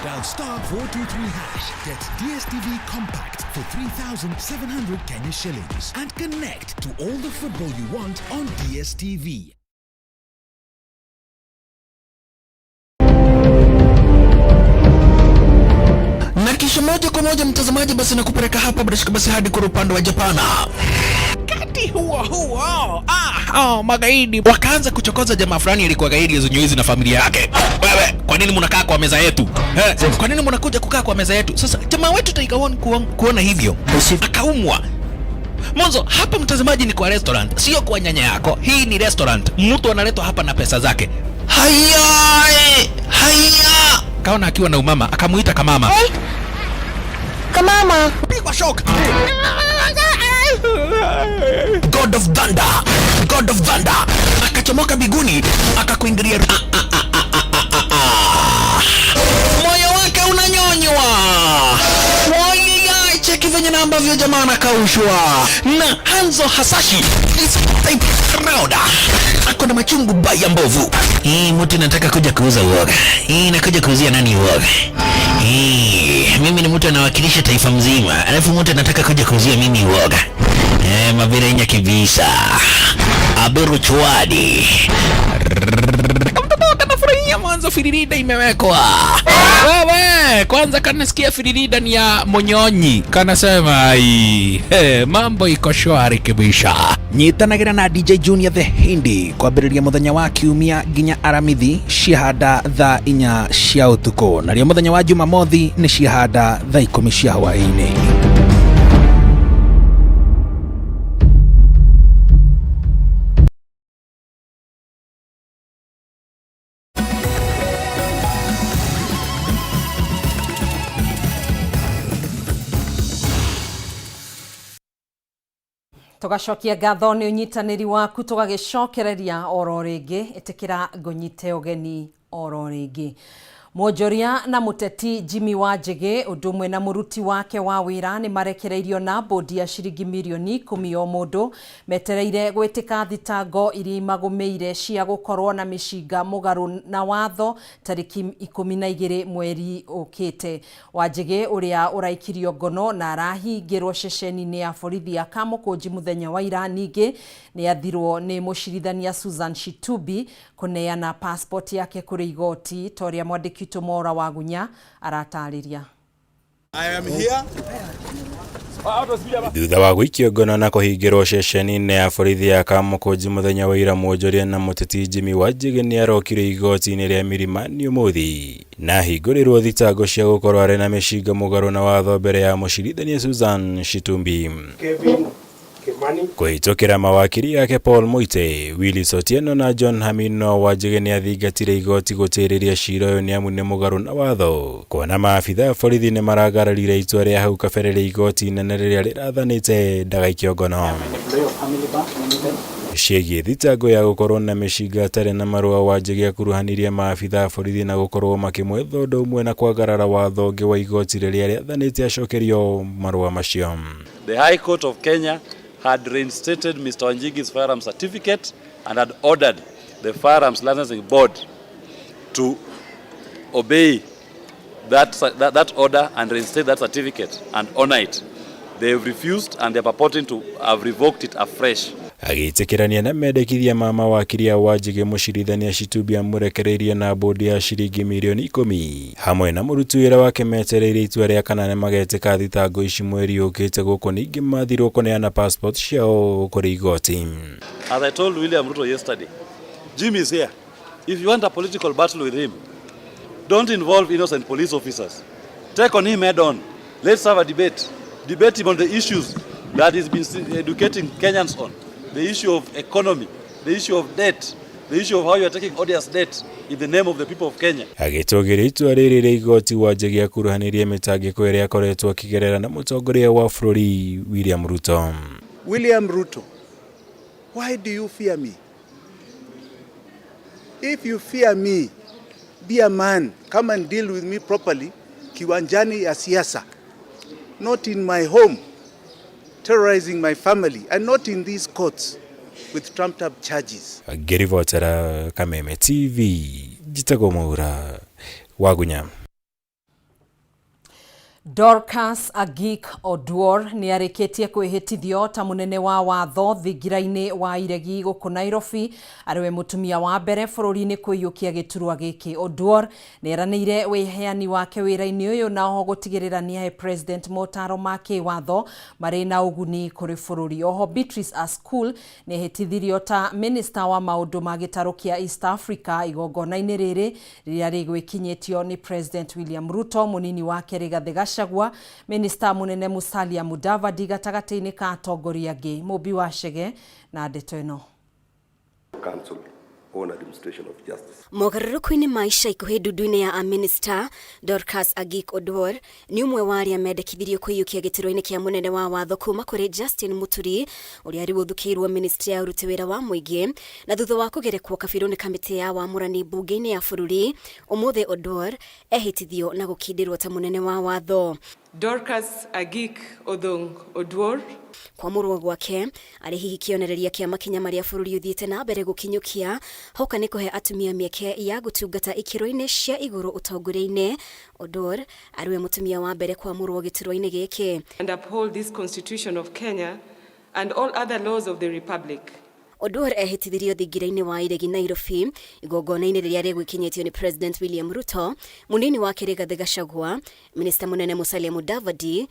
Dial star 423 hash, get DSTV Compact for 3,700 Kenya shillings and connect to all the football you want on DSTV. Na kisha moja kwa moja mtazamaji, basi nakupeleka hapa basi hadi kwa upande wa Japana. Kati huo magaidi wakaanza kuchokoza jamaa fulani alikuwa gaidi ya Zunyuizi na familia yake. Wewe, kwa nini mnakaa kwa meza yetu? Kwa nini mnakuja kukaa kwa meza yetu? Sasa jamaa wetu Taikawon kuona hivyo akaumwa. Mwanzo hapa mtazamaji ni kwa restaurant, sio kwa nyanya yako. Hii ni restaurant. Mtu analetwa hapa na pesa zake. Haya! Kaona akiwa na umama, akamuita kamama. Hey. Kamama, pigwa shock. God of Thunder. Akachomoka biguni, akakuingilia. Moyo wake unanyonywa. Cheki venye na ambavyo jamaa anakaushwa. Na Hanzo Hasashi ako na machungu baya mbovu. Mtu nataka kuja kuuza uoga. Nakuja kuuzia nani uoga? Mimi ni mtu anawakilisha taifa mzima. Alafu mtu anataka kuja kuuzia mimi uoga. Mabira nya kibisa. Aberu chwadi. Kanafurahia mwanzo firirida imewekwa. Wewe, kwanza kanasikia firirida ni ya Monyonyi. Kanasema mambo iko shwari kibisha. Nyitanagira na DJ Junior the Hindi kwambĩrĩria muthenya wa kiumia nginya aramithi ciahanda thaa 4 cia utuko. Nario muthenya wa Jumamothi ni ciahanda thaa 10 cia hwaĩ-inĩ. Tugacokia ngatho ni unyitaniri waku tugagicokereria oro ringi itikira ngunyite ugeni oro ringi. Mwonjoria na muteti Jimmy Wanjigi undumwe na muruti wake wa wira ni marekereirio na bodi ya shiringi milioni 10 o mundu metereire gwitika thitango iri magumeire cia gukorwo na mishinga mugaru na watho tariki 12 mweri ukite. Wanjigi uria uraikirio ngono na arahingirwo ceceni-ini ya borithi ya Kamukunji muthenya wa ira ningi ni athirwo ni mucirithania Susan Shitubi kuneana passport yake kuri igoti toria mwandiki Mwaura wa Gunya aratariria. I am here thutha wa gũikio ngono na kũhingĩrwo ceceni-inĩ ya borithi ya Kamukunji mũthenya wa ira mwonjoria na mũteti Jimmy Wanjigi nĩ arokire igoti-inĩ rĩa Milimani ũmũthĩ na hingũrĩrwo thitango cia gũkorwo arĩ na mĩcinga mũgarũ na watho mbere ya mũcirithania Susan Shitumbi. Kũhĩtũkĩra mawakiri yake Paul Moite, Willis Otieno na John Hamino, Wanjigi nĩ athingatire igoti gũtĩrĩria cira ũyũ nĩamu nĩ mũgarũ na watho, kuona maabitha borithi nĩ maragararire itua rĩa hau kabere rĩa igoti inene rĩrĩa rĩrathanĩte ndagaikio ngono. Ciĩgiĩ thitango ya gũkorwo na mĩcinga atarĩ na marũa, Wanjigi akuruhanirie maabitha borithi na gũkorwo makĩmwetha ũndũ ũmwe na kwagarara watho ũngĩ wa igoti rĩrĩa rĩathanĩte acokerio marũa macio. The High Court of Kenya had reinstated Mr. Wanjigi's firearm certificate and had ordered the Firearms Licensing Board to obey that order and reinstate that certificate and honor it. They have refused and they are purporting to have revoked it afresh. Agĩtĩkĩrania na mendekithia ma mawakiri ya Wanjigi, mũcirithania Shitumbi amũrekereirie na bodi ya ciringi mirioni 10 hamwe na mũruti wĩra wake metereire itua rĩa kana nĩ magetĩka thitango ici mweri ũkĩte, gũkũ ningĩ mathirwo kũneana passport ciao kũrĩ igoti. As I told William Ruto yesterday, Jim is here. If you want a political battle with him, don't involve innocent police officers. Take on him head on. Let's have a debate. Debate him on the issues that he's been educating Kenyans on. The issue of economy, the issue of debt, the issue of how you are taking odious debt in the name of the people of Kenya. Agĩtũgĩria itua rĩrĩ rĩa igoti, Wanjigi akuruhanirie mĩtangĩko ĩrĩa akoretwo akĩgerera na mũtongoria wa bũrũri William Ruto. William Ruto, why do you fear me? If you fear me, be a man, come and deal with me properly, kiwanjani ya siasa, not in my home, terrorizing my family, and not in these courts with trumped up charges. Ngĩribotera Kameme TV, njitagwo Mwaura Wagunya. Dorcas Agik Oduor nĩ arĩkĩtie kwĩhĩtithio ta mũnene wa watho thingira-inĩ wa iregi gũkũ Nairobi, arĩwe mũtumia wa mbere bũrũri-inĩ kũiyũkia gĩturwa gĩkĩ. Oduor nĩ eranĩire wĩheani wake wĩra-inĩ ũyũ na oho gũtigĩrĩra nĩ ahe president motaro ma kĩwatho marĩ na ũguni kũrĩ bũrũri. Oho Beatrice Askul nĩ ehĩtithirio ta minister wa maũndũ ma gĩtarũ kĩa East Africa igongona-inĩ rĩrĩ rĩrĩa rĩgwĩkinyĩtio nĩ President William Ruto, mũnini wake Rigathi Gachagua, Minister munene Musalia Mudavadi gatagatĩ-inĩ ka atongoria angĩ. Mũmbi wa Chege na ndeto ĩno. Council on Administration of Justice. Mogarũrũku-inĩ ma ica ikuhĩ ndundu-inĩ ya Minister Dorcas Agik Oduor nĩ ũmwe wa arĩa mendekithirio kũiyũkia gĩturwa-inĩ kĩa mũnene wa watho kuma kũrĩ Justin Muturi ũrĩa rĩu ũthukĩirwo ministry ya ũruti wĩra wa mũingĩ na thutha wa kũgerekwo kabirũ nĩ kamĩtĩ ya wamũrani mbunge-inĩ ya bũrũri. Ũmũthĩ Oduor ehĩtithio na gũkindĩrwo ta mũnene wa watho. Dorcas Agik Oduor kwamũrwo gwake arĩ hihi kĩonereria kĩa makinya marĩa bũrũri ũthiĩte na mbere gũkinyũkia hoka nĩ kũhe atumia mĩeke ya gũtungata ikĩro-inĩ cia igũrũ ũtongoria-inĩ. Oduor arĩwe mũtumia wa mbere kwamũrwo gĩturwa-inĩ gĩkĩ. And uphold this constitution of Kenya and all other laws of the republic. Oduor ehĩtithirio thingira-inĩ wa iregi Nairobi igongona-inĩ rĩrĩa rĩgwĩkinyĩtio nĩ President William Ruto, mũnini wake Rigathi Gachagua, Minister munene Musalia Mudavadi,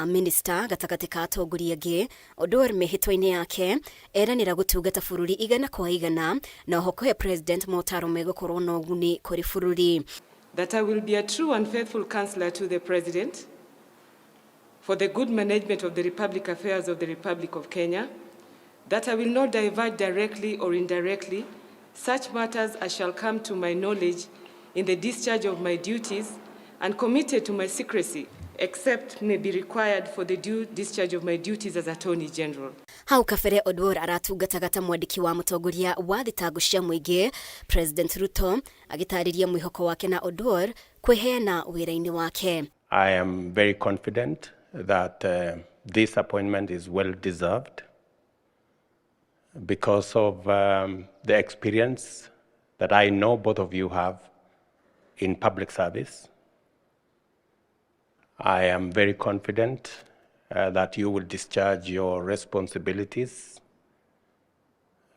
Minister gatagatĩ ka atongoria angĩ. Oduor mĩhĩtwa-inĩ yake eranĩra gũtungata bũrũri igana kwa igana na oho kũhe President motaro megũkorwo na ũguni kũrĩ bũrũri. That I will be a true and faithful counselor to the President for the good management of the Republic affairs of the Republic of Kenya. That I will not divert directly or indirectly such matters as shall come to my knowledge in the discharge of my duties and committed to my secrecy, except may be required for the due discharge of my duties as Attorney General. Hau kabere Oduor aratungataga ta mwandĩki wa mũtongoria wa thitango cia mũingĩ. President Ruto agĩtarĩria mwĩhoko wake na Oduor kwĩheana wĩra-inĩ wake. I am very confident that this appointment is well deserved because of the experience that I know both of you have in public service. I am very confident that you will discharge your responsibilities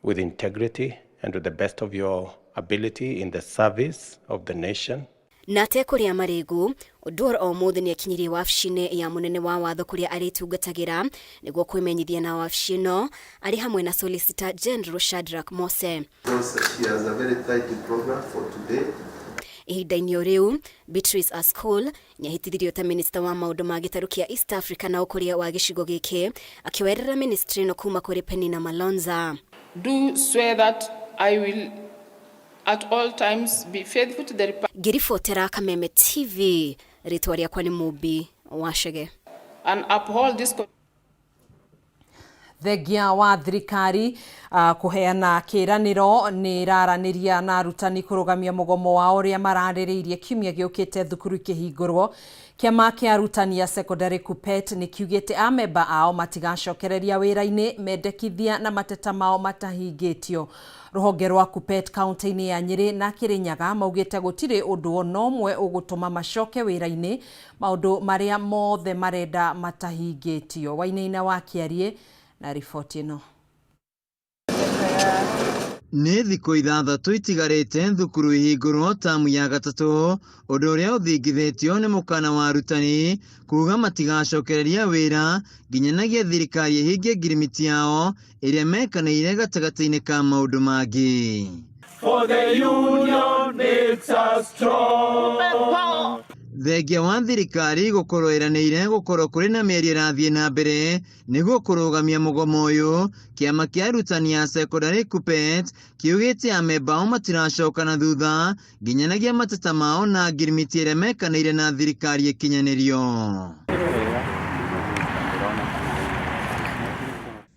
with integrity and to the best of your ability in the service of the nation. na te kuria Marĩngu Oduor Omondi ni akinyirie wabici-inĩ ya munene wa watho kuria aritungatagira niguo kwimenyithia na wabici ĩno ari hamwe na Solicitor General Shadrack Mose. Ihinda-inĩ riu Beatrice Askol ni ahitithirio ta minister wa maundu ma gĩtarũ kĩa East Africa na ũkũria wa gĩcigo gĩkĩ akiwerera ministry no kuma kũrĩ Penina Malonza. Do swear that I will at all times be faithful to the Republic. Ngiribotera Kameme TV, ritwa rĩakwa nĩ Mũmbi Wachege. And uphold this. Thengia wa thirikari kuheana kĩranĩro nĩ ĩraranĩria na arutani kũrũgamia mũgomo wao ũrĩa mararĩrĩirie kiumia gĩũkĩte thukuru ikĩhingũrwo. Kĩama kĩa arutani ya secondary KUPPET nĩ kiugĩte amemba ao matigacokereria wĩra-inĩ mendekithia na mateta mao matahingĩtio. Rũhonge rwa KUPPET kaunti-inĩ ya Nyĩrĩ na Kĩrĩnyaga maugĩte gũtirĩ ũndũ ona ũmwe ũgũtũma macoke wĩra-inĩ, maũndũ marĩa mothe marenda matahingĩtio. Wainaina wa Kĩarie na riboti ĩno. Nĩ thikũ ithathatũ itigarĩte thukuru ihingũrwo tamu ya gatatũ, ũndũ ũrĩa ũthingithĩtio nĩ mũkana wa arutani kuuga matigacokereria wĩra nginyanagia thirikari ihingie ngirimiti yao ĩrĩa mekanĩire gatagatĩ-inĩ ka maũndũ mangĩ. For the union makes us strong. Thengia wa thirikari gũkorwo ĩranĩire gũkorwo kũrĩ na mĩario ĩrathiĩ na mbere nĩguo kũrũgamia mũgomo ũyũ, kĩama kĩa arutani ya secondary KUPPET kiugĩte amemba ao matiracoka na thutha nginyanagia mateta mao na ngirimiti ĩrĩa mekanĩire na thirikari ĩkinyanĩrio.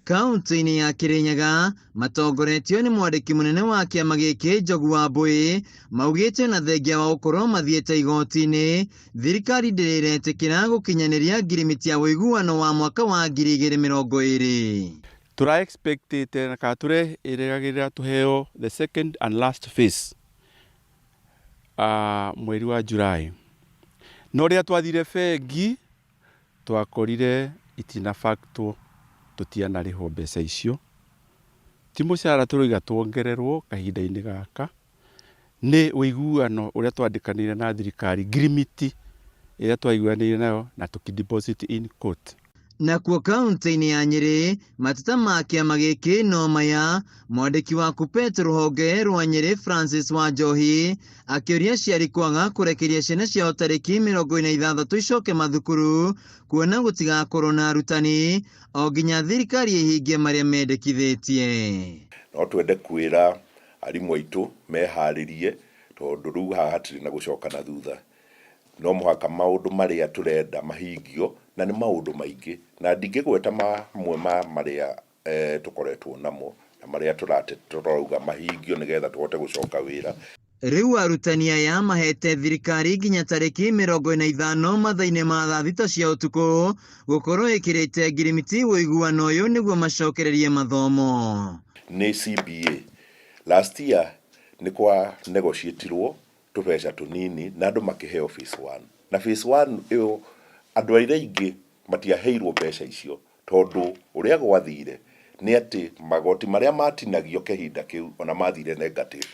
Kaunti-inĩ ya Kĩrĩnyaga matongoretio nĩ mwandĩki mũnene wa kĩama gĩkĩ Njogu wa Mbũi maugĩte na thengia wa gũkorwo mathiĩte igoti-inĩ, thirikari ndĩrĩretĩkĩra gũkinyanĩria ngirimiti ya ũiguano wa mwaka wa 2020. Tura expectate na kature ĩrĩgagĩrĩra tuheo the second and last phase mweri wa July. No rĩrĩa twathire bengi twakorire itina facto tutianarĩho mbeca icio. Ti mũcara tũroiga tuongererwo kahinda-inĩ gaka nĩ ũiguano ũrĩa twandĩkanĩire na thirikari, ngirimiti ĩrĩa twaiguanĩire nayo na tũkideposit in court. Nakuo kaunti-inĩ ya Nyĩrĩ mateta ma kĩama gĩkĩ no maya, mwandĩki wa KUPPET rũhonge rwa Nyĩrĩ Francis Wanjohi akĩũria aciari kwaga kũrekeria ciana ciao tarĩki 26 icoke mathukuru kuona gũtigakorwo na arutani o nginya thirikari ihingie marĩa mendekithĩtie. No twende kwĩra arimũ aitũ meharĩrie tondũ rĩu haha hatirĩ na gũcoka na thutha. No mũhaka maũndũ marĩa tũrenda mahingio na nĩ maũndũ maingĩ na ndingĩgweta mamwe ma marĩa tũkoretwo namo na marĩa tũrauga mahingio nĩgetha tũhote gũcoka wĩra. Rĩu arutani aya mahete thirikari nginya tarĩki 45 mathaa-inĩ ma thaa 6 cia ũtukũ gũkorwo ĩkĩrĩte ngirimiti ũiguano ũyũ nĩguo macokererie mathomo. Nĩ CBA last year nĩ kwa negotiatirwo tũbeca tũnini na andũ makĩheo phase 1 na phase 1 ĩyo andũ aingĩ matiaheirwo mbeca icio tondũ ũrĩa gwathire nĩ atĩ magoti marĩa matinagio kĩhinda kĩu ona mathire negative.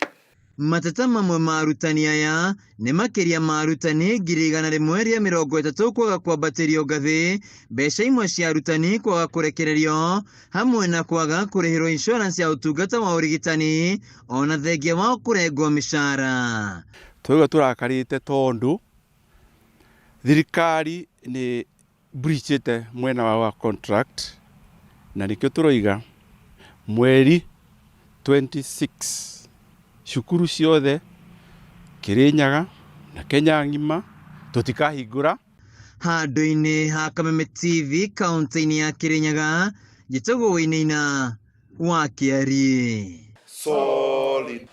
Mateta mamwe ma arutani aya nĩ makĩria ma arutani 130 kwaga kwambatĩrio ngathĩ, mbeca imwe cia arutani kwaga kũrekererio, hamwe na kwaga kũrĩhĩrwo insurance ya ũtungata wa ũrigitani ona thengia wa kũrengwo mĩcara. Twĩgua tũrakarĩte tondũ thirikari nĩ breachĩte mwena wa contract na nĩkĩo tũroiga mweri 26 cukuru ciothe Kĩrĩnyaga na Kenya ng'ima tũtikahingũra. Handũ-inĩ ha Kameme TV kaunti-inĩ ya Kĩrĩnyaga, njĩtagwo Wainaina wa Kĩarie. Solid.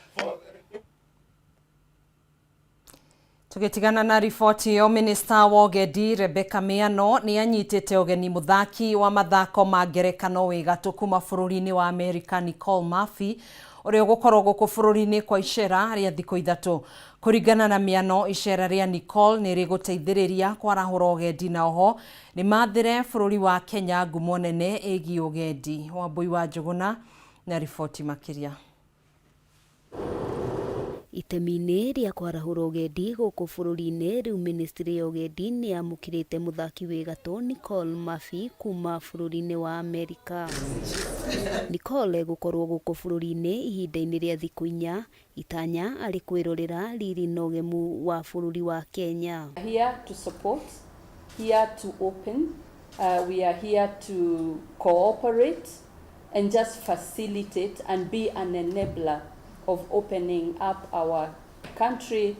Tukitigana na riboti yo, Minista wa Ũgendi Rebecca Miano ni anyitĩte ũgeni mũthaki wa mathako ma ngerekano wĩ gatũ kuma bũrũri-inĩ wa Amerika Nicole Murphy ũrĩa ũgũkorwo gũkũ bũrũri-inĩ kwa icera rĩa thikũ ithatũ. Kũringana na Miano, icera rĩa Nicole nĩ rĩgũteithĩrĩria kwarahũra ũgendi na oho nĩ mathire bũrũri wa Kenya ngumo nene ĩgiĩ ũgendi. Wambui wa Njũgũna na riboti makĩria. Itemi-inĩ rĩa kwarahũra ũgendi gũkũ bũrũri-inĩ, rĩu ministry ya ũgendi nĩ yamũkĩrĩte mũthaki wĩ gatũ Nicole Murphy kuma bũrũri-inĩ wa Amerika. Nicole gũkorwo gũkũ bũrũri-inĩ ihinda-inĩ rĩa thikũ 4, itanya arĩ kwĩrorera riri na ũgemu wa bũrũri wa Kenya. Here to support, here to open, we are here to cooperate and just facilitate and be an enabler of opening up our country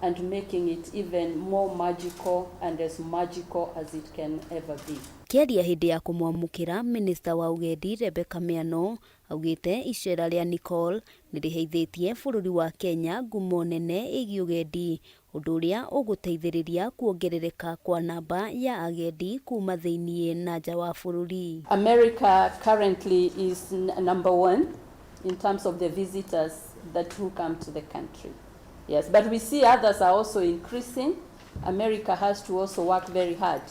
and making it even more magical and as magical as it can ever be. Kĩaria hĩndĩ ya kũmwamũkĩra, Minister wa ũgendi Rebecca Miano augĩte icera rĩa Nicole nĩ rĩheithĩtie bũrũri wa Kenya ngumo nene ĩgiĩ ũgendi, ũndũ ũrĩa ũgũteithĩrĩria kuongerereka kwa namba ya agendi kuma thĩiniĩ na nja wa bũrũri. America currently is number 1 in terms of the visitors that who come to the country. Yes, but we see others are also increasing. America has to also work very hard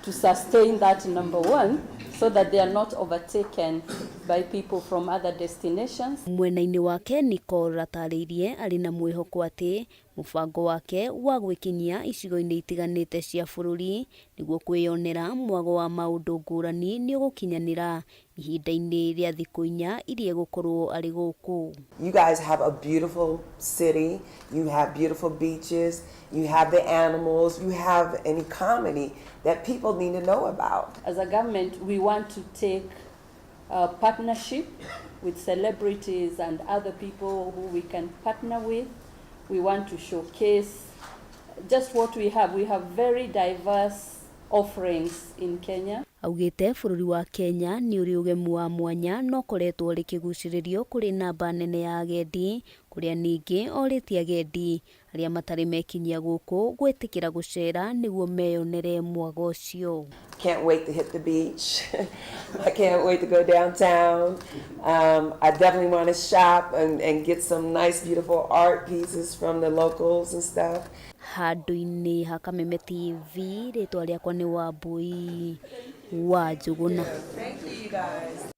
to sustain that number 1 so that they are not overtaken by people from other destinations. Mwena-inĩ wake Nicole atarĩirie arĩ na mwĩhoko atĩ mũbango wake wa gwĩkinyia icigo-inĩ itiganĩte cia bũrũri nĩguo kwĩyonera mwago wa maũndũ ngũrani nĩ ũgũkinyanĩra ihinda-inĩ rĩa thikũ 4 iria gũkorwo arĩ gũkũ. You guys have a beautiful city, you have beautiful beaches, you have the animals, you have an economy that people need to know about. As a government, we want to take a partnership with celebrities and other people who we can partner with. We want to showcase just what we have. We have very diverse offerings in Kenya. Augĩte bũrũri wa Kenya nĩ ũrĩ ũgemu wa mwanya no koretwo rĩkĩgucĩrĩrio kũrĩ namba nene ya agendi, kũrĩa ningĩ orĩtie agendi arĩa matarĩ mekinyia gũkũ gwĩtĩkĩra gũcera nĩguo meyonere mwago ũcio. Can't wait to hit the beach. I can't wait to go downtown. I definitely want to shop and get some nice beautiful art pieces from the locals and stuff. Handũ-inĩ ha Kameme TV, rĩtwa rĩakwa nĩ Wambui wa Njũgũna. Thank you, you guys.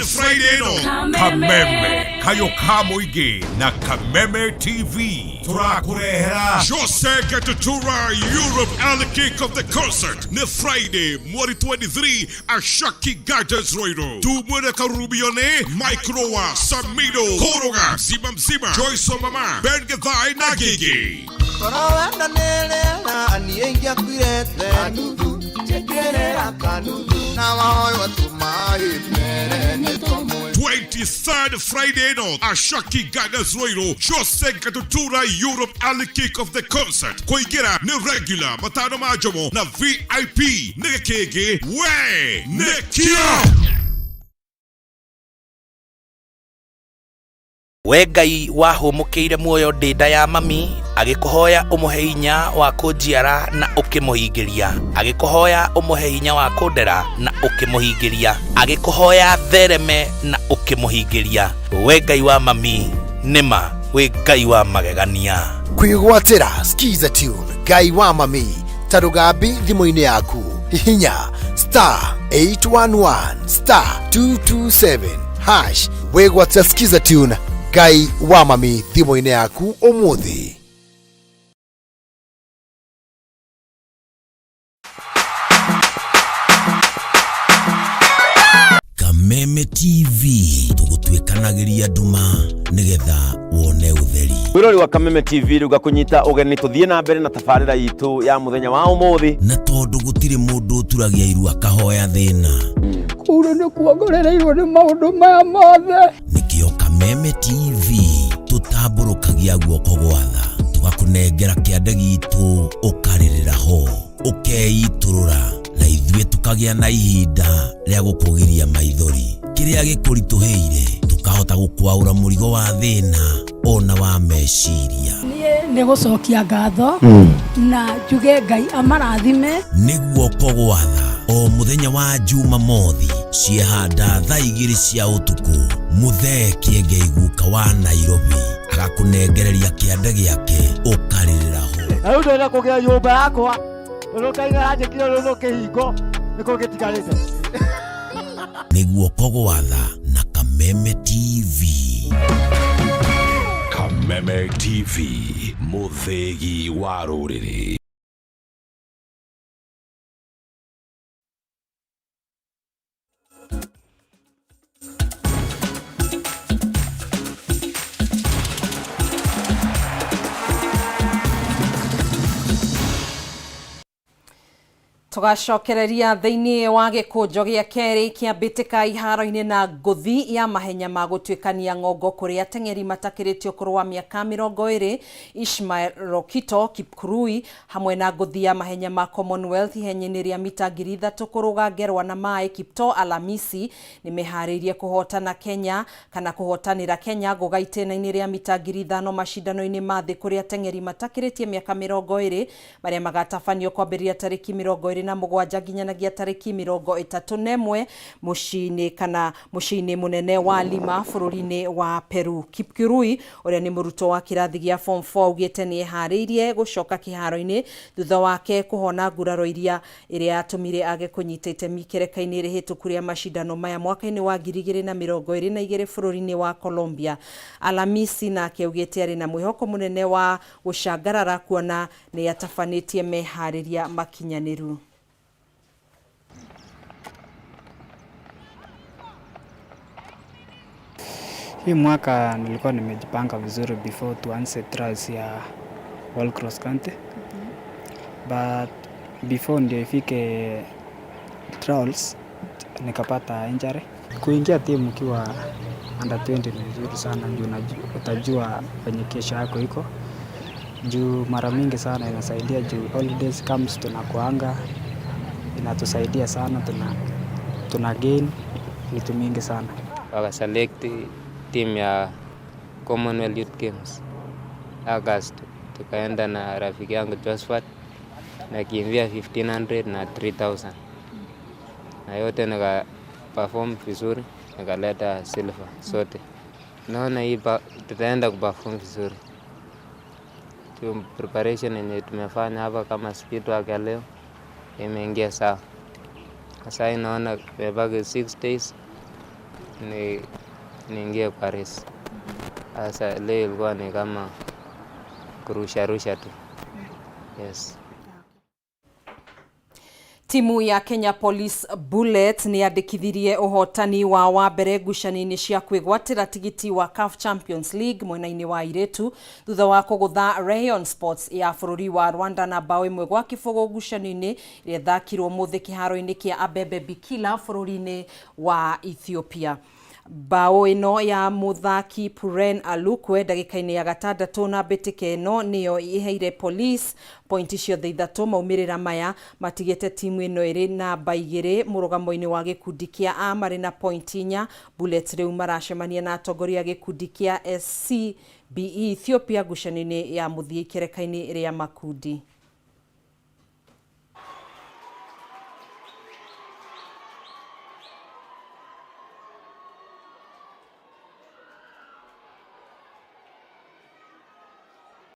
Friday no Kameme kayo kamuigi na Kameme TV turakurehera Jose Gatutura Europe and the kick of the concert ne Friday mweri 23 Ashaki Gardens Roiro tumwene Karubione Microwa Samido Koroga Mzima Joyce Mama Ben Gethai na Gigi Korowenda nelera aniengia kwirete Kanudu chekerera kanudu na wahoy watumai mere nitomo 23rd Friday night Ashaki Gardens Roiro Jose Gatutura Europe and the kick of the concert kuingira ni regular matano majomo na VIP nigekege we nekio we Ngai wahũmũkĩire muoyo ndĩnda ya mami agĩkũhoya ũmũhe hinya wa kũnjiara na ũkĩmũhingĩria agĩkũhoya ũmũhe hinya wa kũndera na ũkĩmũhingĩria agĩkũhoya thereme na ũkĩmũhingĩria we Ngai wa mami nĩma we Ngai wa magegania kwĩgwatĩra skiza tune Ngai wa mami tarugambi thimũ-inĩ yaku hihinya *811 *227 hash wĩgwatĩra skiza tune Ngai wa mami thimũ-inĩ yaku ũmũthĩ. Kameme TV tũgũtwĩkanagĩria nduma nĩgetha wone ũtheri. Wĩrori wa Kameme TV rĩuga kũnyita ũgeni tũthiĩ na mbere na tabarĩra itũ ya mũthenya wa ũmũthĩ. Na tondũ gũtirĩ mũndũ ũturagia iru akahoya thĩna. Kũrũ nĩ kuongerereirwo nĩ maũndũ maya mothe. Nĩkĩo Kameme TV tũtambũrũkagia guoko gwa tha tũgakũnengera kĩande gitũ ũkarĩrĩra ho ũkeitũrũra na ithuĩ tukagĩa na ihinda rĩa gũkũgiria maithori kĩrĩa gĩkũritũhĩire tukahota gũkwaũra mũrigo wa thĩna ona wa meciria. Nĩ gũcokia ngatho na njuge Ngai amarathime nĩguo kogwatha o mũthenya wa Jumamothi ciehanda thaa 2 cia ũtukũ Muthee Kiengei guka wa Nairobi agakunengereria kiande giake ukaririra ho. Na ndio kugia nyumba yakwa urukaiga njikire runo kihingo niko gitigarite. Niguo kogwatha na Kameme TV. Kameme TV, muthegi wa ruriri. Tugacokereria thiini wa gikunjo gia keri kia bitika iharo-ini na nguthi ya mahenya ma gutwikania ngongo kuri ateng'eri matakiritio kurwa miaka 20 Ishmael Rokito Kipkurui hamwe na nguthi ya mahenya ma Commonwealth ihenyaini ria mita 3,000 kuruga ngerwa na mai Kipto Alamisi ni mehariirie kuhotana Kenya kana kuhotanira Kenya nguga itena-ini ria mita 5,000 mashindano-ini ma thi kuri ateng'eri matakiritie miaka 20 maria magatafanio kwambiria tariki 20 na mugwanja ginyanagia tariki 31 muciini munene wa Lima bururi-ini wa Peru. Kipkurui uria ni muruto wa kirathi gia form 4 ugite ni ehariirie gucoka kiharo-ini thutha wake kuhona nguraro iria atumire age kunyita itemi kereka-ini rihituku ria mashindano maya mwaka-ini wa 2022 bururi-ini wa Colombia. Alamisi nake ugite ari na mwihoko munene wa gucangarara kuona ni atafanitie mehariria makinyaniru. Hii mwaka nilikuwa nimejipanga vizuri before tuanze trials ya World Cross Country. But before ndio ifike trials nikapata injury. Kuingia timu ukiwa under 20 ni vizuri sana, ndio utajua kwenye kesho yako iko. Juu mara mingi sana inasaidia, juu holidays comes tunakuanga, inatusaidia sana, tuna gain vitu mingi sana. Wakaselect team ya Commonwealth Youth Games August, tukaenda na rafiki yangu Josephat na kimbia 1500 na 3000 na yote nika perform vizuri, nikaleta silver sote. Naona hii tutaenda kuperform vizuri. Preparation yenye tumefanya hapa kama speed work ya leo imeingia sawa. Sasa inaona tumebaki 6 days niingie Paris. Sasa leo ilikuwa ni kama kurusha tu. Yes. Timu ya Kenya Police Bullets ni yandikithirie uhotani wa mbere ngucanio-ini cia kwigwatira tigiti wa CAF Champions League mwena-ini wa iretu thutha wa kugutha Rayon Sports ya bururi wa Rwanda na bao 1 gwa kibugu ngucanio-ini iria thakirwo muthi kiharo-ini kia Abebe Bikila bururi-ini wa Ethiopia. Bao ino ya muthaki Puren Alukwe ndagika-ini ya 6 na bitika ino niyo iheire Police pointi ciothe 3 maumirira maya matigite timu ino iri na baigire murugamo-ini wa gikundi kia A mari na pointi 4. Bullets riu maracemania na atongoria gikundi kia SCBE Ethiopia ngucanio-ini ya muthia ikereka-ini ria makundi.